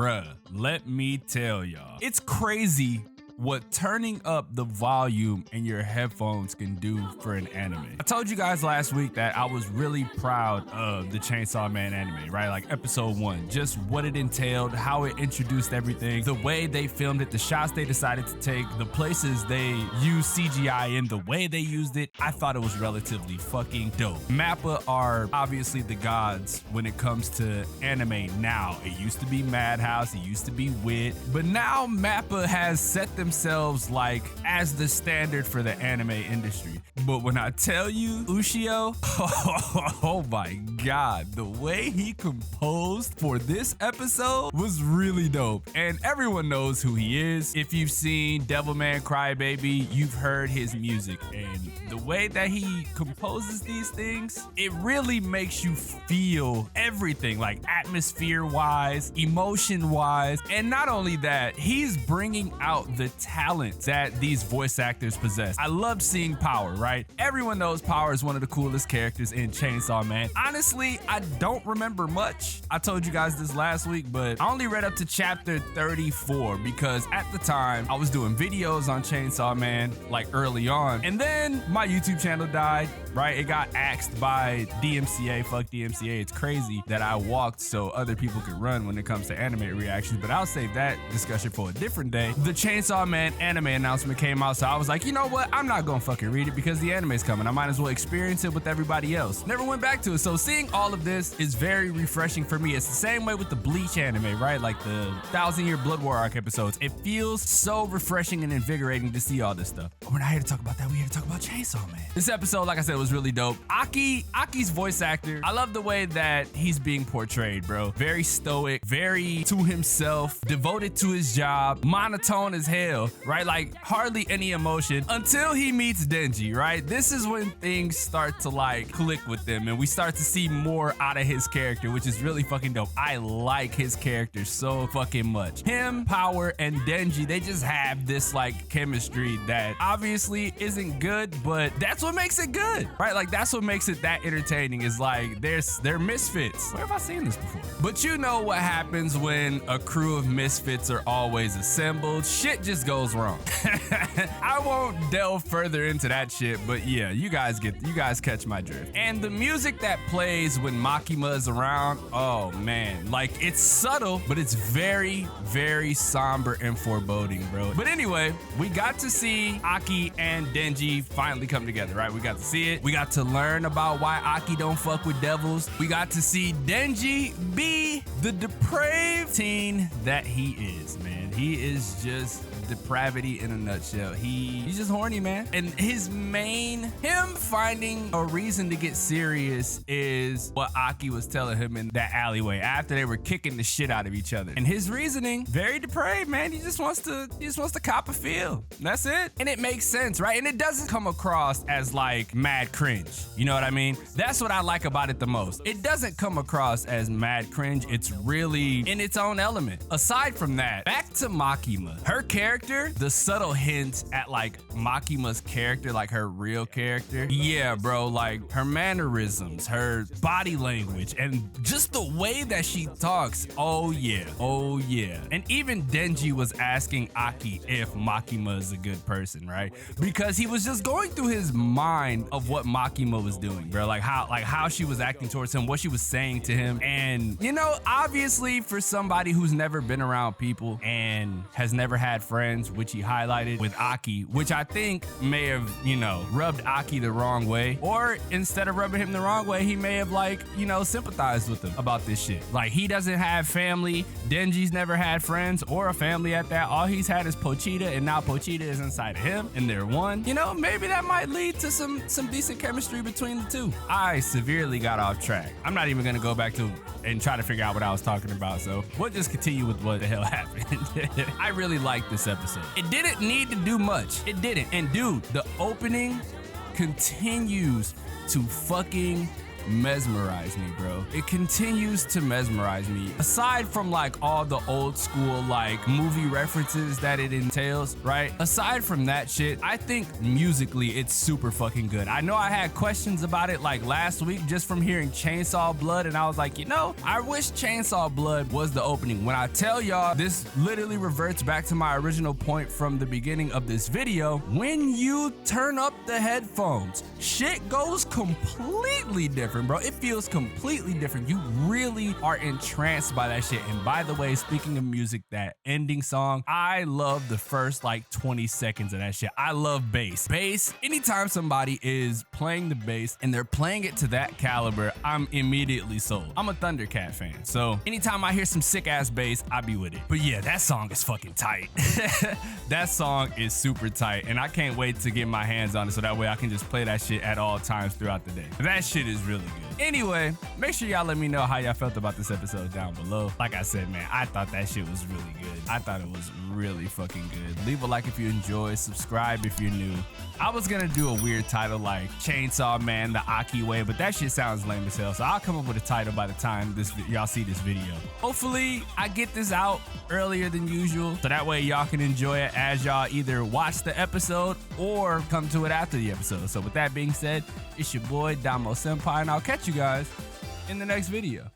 Bruh, let me tell y'all, it's crazy what turning up the volume in your headphones can do for an anime. I told you guys last week that I was really proud of the Chainsaw Man anime, right? Like episode 1, just what it entailed, how it introduced everything, the way they filmed it, the shots they decided to take, the places they used CGI in, the way they used it. I thought it was relatively fucking dope. MAPPA are obviously the gods when it comes to anime now. It used to be Madhouse, it used to be WIT, but now MAPPA has set themselves like as the standard for the anime industry. But when I tell you Ushio, oh my god, the way he composed for this episode was really dope. And everyone knows who he is. If you've seen Devilman Crybaby, you've heard his music. And the way that he composes these things, it really makes you feel everything, like atmosphere-wise, emotion-wise. And not only that, he's bringing out the talent that these voice actors possess. I loved seeing Power, right? Everyone knows Power is one of the coolest characters in Chainsaw Man. Honestly, I don't remember much. I told you guys this last week, but I only read up to chapter 34 because at the time I was doing videos on Chainsaw Man like early on, and then my YouTube channel died, right? It got axed by DMCA. Fuck DMCA. It's crazy that I walked so other people could run when it comes to anime reactions, but I'll save that discussion for a different day. The Chainsaw Man anime announcement came out, so I was like, you know what? I'm not gonna fucking read it because the anime's coming. I might as well experience it with everybody else. Never went back to it. So seeing all of this is very refreshing for me. It's the same way with the Bleach anime, right? Like the 1000-Year Blood War arc episodes. It feels so refreshing and invigorating to see all this stuff. But we're not here to talk about that. We're here to talk about Chainsaw Man. This episode, like I said, was really dope. Aki's voice actor, I love the way that he's being portrayed, bro. Very stoic, very to himself, devoted to his job, monotone as hell, right? Like hardly any emotion until he meets Denji, right? This is when things start to like click with them and we start to see more out of his character, which is really fucking dope. I like his character so fucking much. Him, Power, and Denji, they just have this like chemistry that obviously isn't good, but that's what makes it good, right? Like that's what makes it that entertaining, is like they're misfits. Where have I seen this before? But you know what happens when a crew of misfits are always assembled. Shit just goes wrong. I won't delve further into that shit, but yeah, you guys catch my drift. And the music that plays when Makima is around, oh man, like it's subtle, but it's very, very somber and foreboding, bro. But anyway, we got to see Aki and Denji finally come together, right? We got to see it. We got to learn about why Aki don't fuck with devils. We got to see Denji be the depraved teen that he is, man. He is just depravity in a nutshell. He's just horny, man. And him finding a reason to get serious is what Aki was telling him in that alleyway after they were kicking the shit out of each other. And his reasoning, very depraved, man. He just wants to cop a feel. That's it. And it makes sense, right? And it doesn't come across as like mad cringe. You know what I mean? That's what I like about it the most. It doesn't come across as mad cringe. It's really in its own element. Aside from that, back to Makima. Her character, the subtle hints at like Makima's character, like her real character. Yeah, bro, like her mannerisms, her body language, and just the way that she talks. Oh yeah, oh yeah. And even Denji was asking Aki if Makima is a good person, right? Because he was just going through his mind of what Makima was doing, bro. Like how she was acting towards him, what she was saying to him. And you know, obviously for somebody who's never been around people and has never had friends, which he highlighted with Aki, which I think may have, you know, rubbed Aki the wrong way. Or instead of rubbing him the wrong way, he may have like, you know, sympathized with him about this shit. Like he doesn't have family. Denji's never had friends or a family at that. All he's had is Pochita, and now Pochita is inside of him and they're one. You know, maybe that might lead to some decent chemistry between the two. I severely got off track. I'm not even gonna go back to and try to figure out what I was talking about, so we'll just continue with what the hell happened. I really liked this episode. It didn't need to do much. It didn't. And dude, the opening continues to fucking mesmerize me, bro. It continues to mesmerize me. Aside from like all the old school like movie references that it entails, right? Aside from that shit, I think musically it's super fucking good. I know I had questions about it like last week just from hearing Chainsaw Blood, and I was like, you know, I wish Chainsaw Blood was the opening. When I tell y'all, this literally reverts back to my original point from the beginning of this video. When you turn up the headphones, shit goes completely different, bro. It feels completely different. You really are entranced by that shit. And by the way, speaking of music, that ending song, I love the first like 20 seconds of that shit. I love bass. Bass, anytime somebody is playing the bass and they're playing it to that caliber, I'm immediately sold. I'm a Thundercat fan, so anytime I hear some sick ass bass, I be with it. But yeah, that song is fucking tight. That song is super tight, and I can't wait to get my hands on it so that way I can just play that shit at all times throughout the day. That shit is really good. Anyway, make sure y'all let me know how y'all felt about this episode down below. Like I said, man, I thought that shit was really good. I thought it was really fucking good. Leave a like if you enjoyed, subscribe if you're new. I was gonna do a weird title like Chainsaw Man, the Aki way, but that shit sounds lame as hell. So I'll come up with a title by the time y'all see this video. Hopefully I get this out earlier than usual, so that way y'all can enjoy it as y'all either watch the episode or come to it after the episode. So with that being said, it's your boy XDomoSenpaix, and I'll catch you guys in the next video.